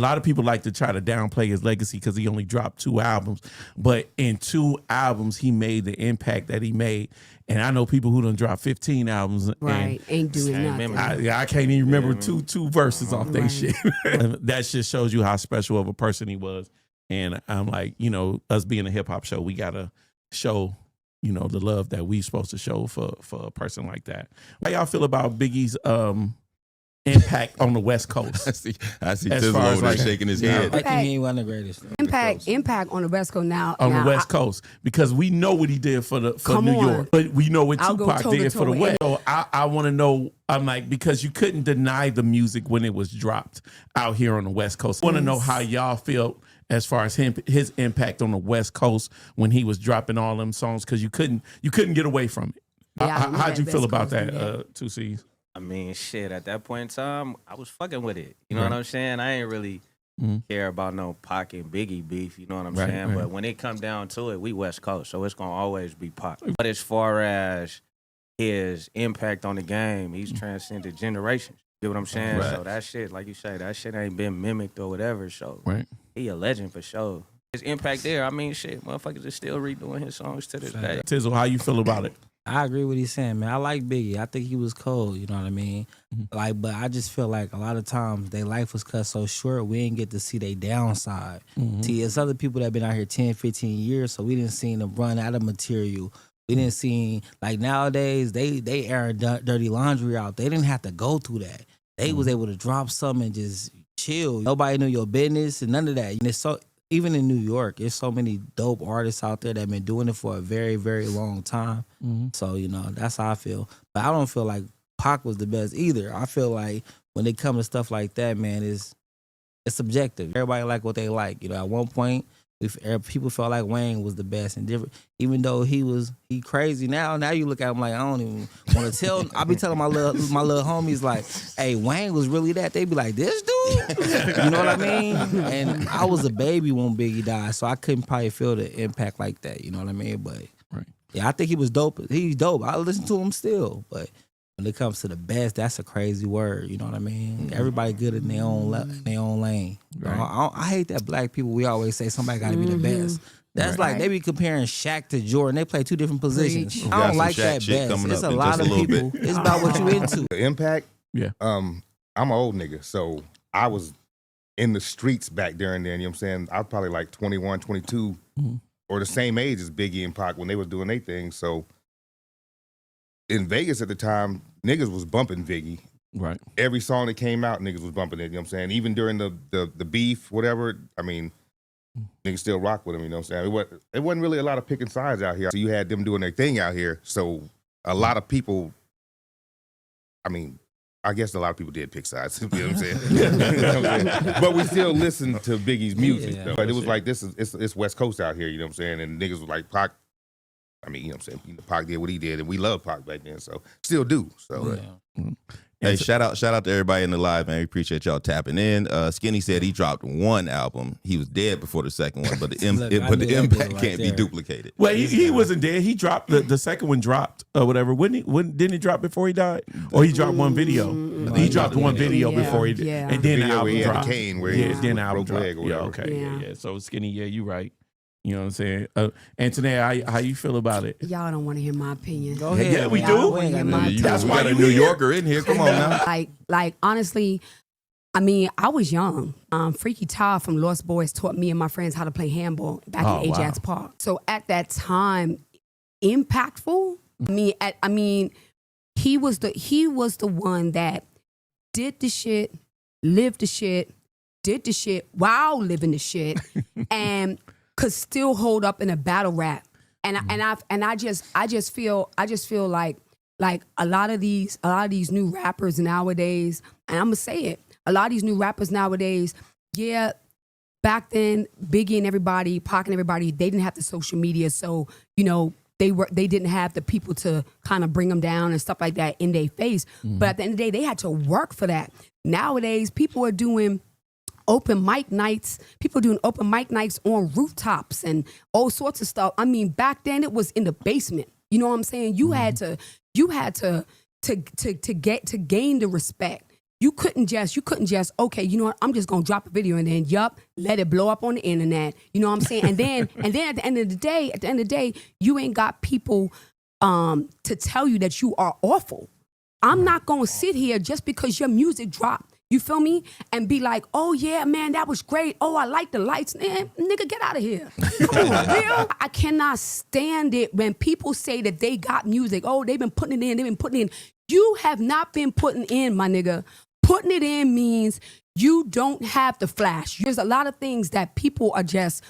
A lot of people like to try to downplay his legacy because he only dropped 2 albums. But in 2 albums, he made the impact that he made. And I know people who done dropped 15 albums. Right, ain't doing nothing. I can't even remember two verses off that shit. That just shows you how special of a person he was. And I'm like, you know, us being a hip hop show, we got to show, you know, the love that we supposed to show for a person like that. How y'all feel about Biggie's impact on the West Coast? I see Tizzle over there shaking his head. I think he one of the greatest. Impact on the West Coast now. On the West Coast, because we know what he did for New York, but we know what Tupac did for the West. So I want to know. I'm like, because you couldn't deny the music when it was dropped out here on the West Coast. I want to know how y'all feel as far as his impact on the West Coast when he was dropping all them songs, because you couldn't get away from it. Yeah, how'd you feel about that, 2 C's? I mean, shit, at that point in time, I was fucking with it. You know what I'm saying? I ain't really care about no Pac and Biggie beef, you know what I'm saying? But when it come down to it, we West Coast, so it's going to always be Pac. But as far as his impact on the game, he's transcended generations. You know what I'm saying? So that shit, like you say, that shit ain't been mimicked or whatever, so he a legend for sure. His impact there, I mean, shit, motherfuckers are still redoing his songs to this day. Tizzle, how you feel about it? I agree with what he's saying, man. I like Biggie. I think he was cold, you know what I mean? Like, but I just feel like a lot of times their life was cut so short, we didn't get to see their downside. See, it's other people that been out here 10, 15 years, so we didn't see them run out of material. We didn't see, like nowadays, they airing dirty laundry out. They didn't have to go through that. They was able to drop something and just chill. Nobody knew your business and none of that. And it's so, even in New York, there's so many dope artists out there that have been doing it for a very, very long time. So, you know, that's how I feel. But I don't feel like Pac was the best either. I feel like when it comes to stuff like that, man, it's subjective. Everybody like what they like. You know, at one point, people felt like Wayne was the best and different. Even though he crazy now you look at him like, I don't even want to tell. I be telling my little homies like, hey, Wayne was really that. They be like, this dude? You know what I mean? And I was a baby when Biggie died, so I couldn't probably feel the impact like that. You know what I mean? But yeah, I think he was dope. He's dope. I listen to him still, but when it comes to the best, that's a crazy word. You know what I mean? Everybody good in their own lane. I hate that black people, we always say somebody got to be the best. That's like they be comparing Shaq to Jordan. They play 2 different positions. I don't like that best. It's a lot of people. It's about what you into. The impact? Yeah. I'm an old nigga, so I was in the streets back there, you know what I'm saying? I was probably like 21, 22, or the same age as Biggie and Pac when they was doing their thing. So in Vegas at the time, niggas was bumping Biggie. Right. Every song that came out, niggas was bumping it, you know what I'm saying? Even during the beef, whatever, I mean, niggas still rock with him, you know what I'm saying? It wasn't really a lot of picking sides out here. So you had them doing their thing out here. So a lot of people, I mean, I guess a lot of people did pick sides, you know what I'm saying? You know what I'm saying? But we still listened to Biggie's music, though. But it was like, it's West Coast out here, you know what I'm saying? And niggas was like, Pac, I mean, you know what I'm saying? Pac did what he did, and we loved Pac back then, so still do. So, Hey, shout out to everybody in the live, man. We appreciate y'all tapping in. Skinny said he dropped 1 album. He was dead before the second one, but the impact can't be duplicated. Well, he wasn't dead. He dropped the second one dropped or whatever. Didn't he drop before he died? Or he dropped one video? He dropped one video before he did, and then the album dropped. Then the album dropped. Yeah, okay, yeah. So Skinny, you right. You know what I'm saying? Antoinette, how you feel about it? Y'all don't want to hear my opinion. Go ahead. Yeah, we do. That's why you a New Yorker in here. Come on now. Like honestly, I mean, I was young. Freaky Todd from Lost Boys taught me and my friends how to play handball back in Ajax Park. So at that time, impactful. I mean, he was the one that did the shit, lived the shit, did the shit while living the shit, and could still hold up in a battle rap. And I just feel like a lot of these new rappers nowadays, and I'm gonna say it, a lot of these new rappers nowadays, yeah, back then Biggie and everybody, Pac and everybody, they didn't have the social media, so you know they didn't have the people to kind of bring them down and stuff like that in their face. But at the end of the day, they had to work for that. Nowadays, people are doing open mic nights. People doing open mic nights on rooftops and all sorts of stuff. I mean, back then it was in the basement. You know what I'm saying? You had to gain the respect. You couldn't just, okay, you know what, I'm just gonna drop a video and then let it blow up on the internet. You know what I'm saying? And then at the end of the day, you ain't got people to tell you that you are awful. I'm not gonna sit here just because your music dropped. You feel me? And be like, oh yeah, man, that was great. Oh, I like the lights. Man, nigga, get out of here. Come on, real. I cannot stand it when people say that they got music. Oh, they've been putting it in. You have not been putting in, my nigga. Putting it in means you don't have the flash. There's a lot of things that people are just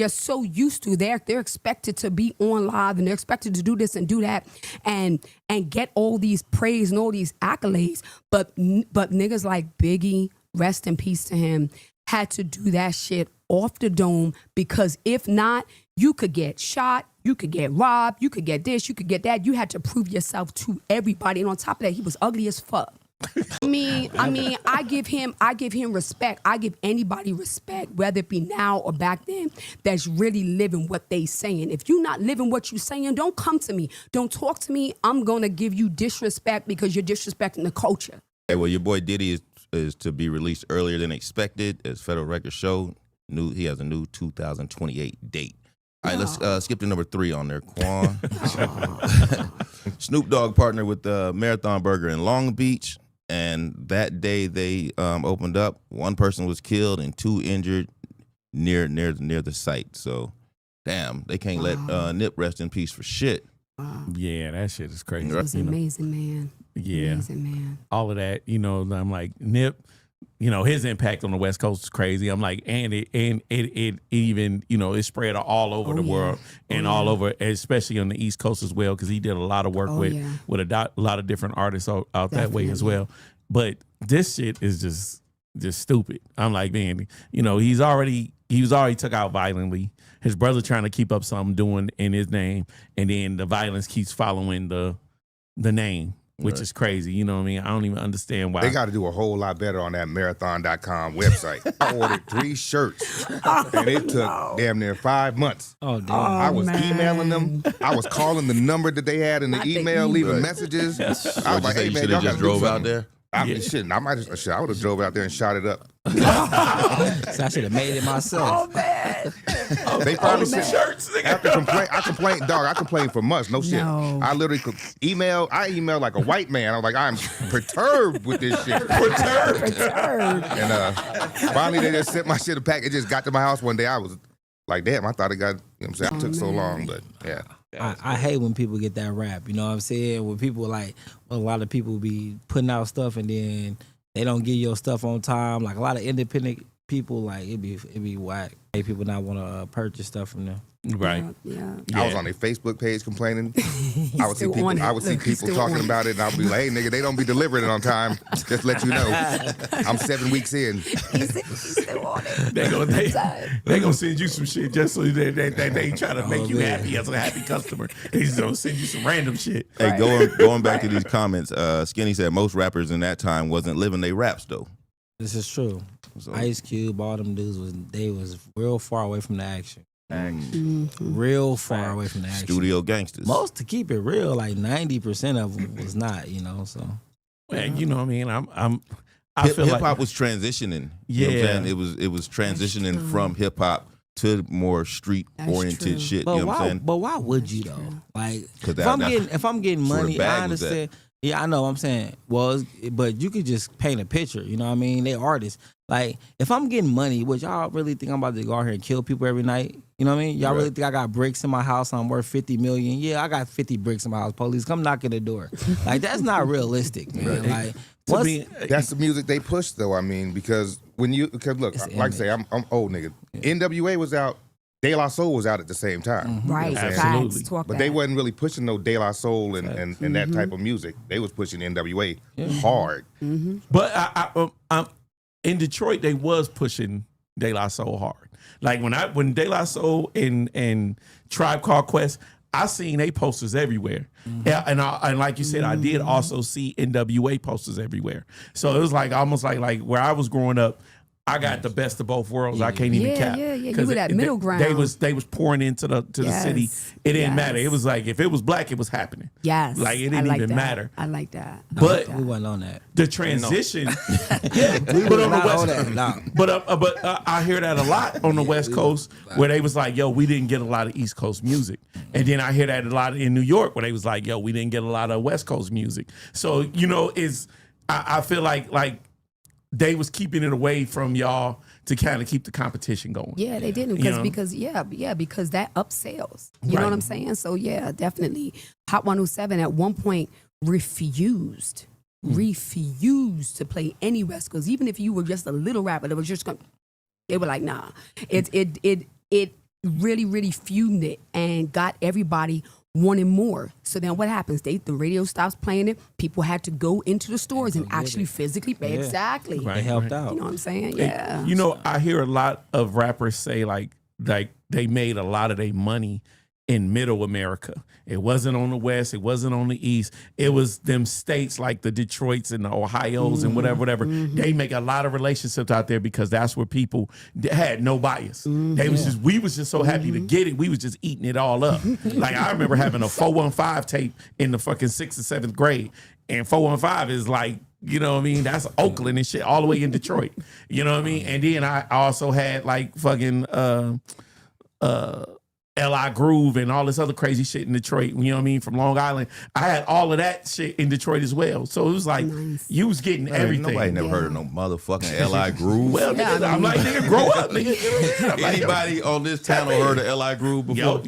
so used to. They're expected to be on live and they're expected to do this and do that and get all these praise and all these accolades. But niggas like Biggie, rest in peace to him, had to do that shit off the dome, because if not, you could get shot, you could get robbed, you could get this, you could get that. You had to prove yourself to everybody. And on top of that, he was ugly as fuck. I mean, I give him respect. I give anybody respect, whether it be now or back then, that's really living what they saying. If you're not living what you saying, don't come to me. Don't talk to me. I'm gonna give you disrespect because you're disrespecting the culture. Hey, well, your boy Diddy is to be released earlier than expected, as Federal Records showed. He has a new 2028 date. All right, let's skip to number 3 on there. Quan. Snoop Dogg partnered with Marathon Burger in Long Beach. And that day they opened up. 1 person was killed and 2 injured near the site. So, damn, they can't let Nip rest in peace for shit. Wow. Yeah, that shit is crazy. He's amazing, man. Yeah, amazing, man. All of that, I'm like, Nip, his impact on the West Coast is crazy. I'm like, and it even, it spread all over the world and all over, especially on the East Coast as well, because he did a lot of work with a lot of different artists out that way as well. But this shit is just stupid. I'm like, man, he was already took out violently. His brother trying to keep up something doing in his name, and then the violence keeps following the name. Which is crazy, you know what I mean? I don't even understand why. They got to do a whole lot better on that marathon.com website. I ordered 3 shirts, and it took damn near 5 months. Oh, damn. I was emailing them. I was calling the number that they had in the email, leaving messages. I was like, hey, man, y'all just drove out there? I mean, I would have drove out there and shot it up. So I should have made it myself. Oh, man. They probably said, I complained for months. No shit. No. I literally I emailed like a white man. I was like, I'm perturbed with this shit. Perturbed. And finally they just sent my shit a pack. It just got to my house one day. I was like, damn, I thought it got, it took so long, but yeah. I hate when people get that rap, you know what I'm saying? When people a lot of people be putting out stuff and then they don't get your stuff on time. Like a lot of independent people, like it be whack. Hey, people not want to purchase stuff from them. Right. Yeah. I was on their Facebook page complaining. I would see people talking about it, and I'd be like, hey, nigga, they don't be delivering it on time. Just let you know. I'm 7 weeks in. He's still on it. They gonna send you some shit just so they try to make you happy as a happy customer. They just gonna send you some random shit. Hey, going back to these comments, Skinny said most rappers in that time wasn't living their raps though. This is true. So, Ice Cube, all them dudes was real far away from the action. Real far away from the action. Studio gangsters. Most, to keep it real, like 90% of them was not, so. Well, you know what I mean? I feel hip hop was transitioning. You know what I'm saying? It was transitioning from hip hop to more street oriented shit. But you know what I'm saying? But why would you though? Like if I'm getting money, I understand. Yeah, I know what I'm saying. Well, but you could just paint a picture, you know what I mean? They artists. Like, if I'm getting money, would y'all really think I'm about to go out here and kill people every night? You know what I mean? Y'all really think I got bricks in my house, I'm worth $50 million? Yeah, I got 50 bricks in my house. Police, come knock at the door. Like, that's not realistic, man. Like, that's the music they push, though, I mean, because look, like I say, I'm old nigga. Yeah. NWA was out. De La Soul was out at the same time. Right, you know absolutely. But they wasn't really pushing no De La Soul and that type of music. They was pushing NWA hard. But I in Detroit, they was pushing De La Soul hard. Like when De La Soul and Tribe Called Quest, I seen they posters everywhere. Yeah, and like you said, I did also see NWA posters everywhere. So it was like almost like where I was growing up. I got the best of both worlds. I can't even cap. Yeah. You were that middle ground. They was pouring into the city. It didn't matter. It was like if it was black, it was happening. Yes. Like it didn't even matter. I like that. But we wasn't on that. The transition, We but on the not West on that. No. But I hear that a lot on the West Coast where they was like, yo, we didn't get a lot of East Coast music. And then I hear that a lot in New York where they was like, yo, we didn't get a lot of West Coast music. So, I feel like they was keeping it away from y'all to kind of keep the competition going. Yeah, they didn't because that upsells. You know what I'm saying? So yeah, definitely. Hot 107 at one point refused to play any West Coast, even if you were just a little rapper that was just going. They were like, nah. It really, really fumed it and got everybody wanting more. So then what happens? The radio stops playing it. People had to go into the stores and actually physically pay. Yeah. Exactly. They helped out. You know what I'm saying? Yeah. I hear a lot of rappers say like they made a lot of their money in middle America. It wasn't on the West. It wasn't on the East. It was them states like the Detroits and the Ohios and whatever. They make a lot of relationships out there because that's where people had no bias. We was just so happy to get it. We was just eating it all up. Like I remember having a 415 tape in the fucking 6th and 7th grade. And 415 is like, you know what I mean? That's Oakland and shit all the way in Detroit. You know what I mean? And then I also had like fucking L.I. Groove and all this other crazy shit in Detroit, you know what I mean, from Long Island. I had all of that shit in Detroit as well. So it was like, you was getting everything. Nobody never heard of no motherfucking L.I. Groove. Well, nigga, I'm like, nigga, grow up, nigga. Anybody on this channel heard of L.I. Groove before?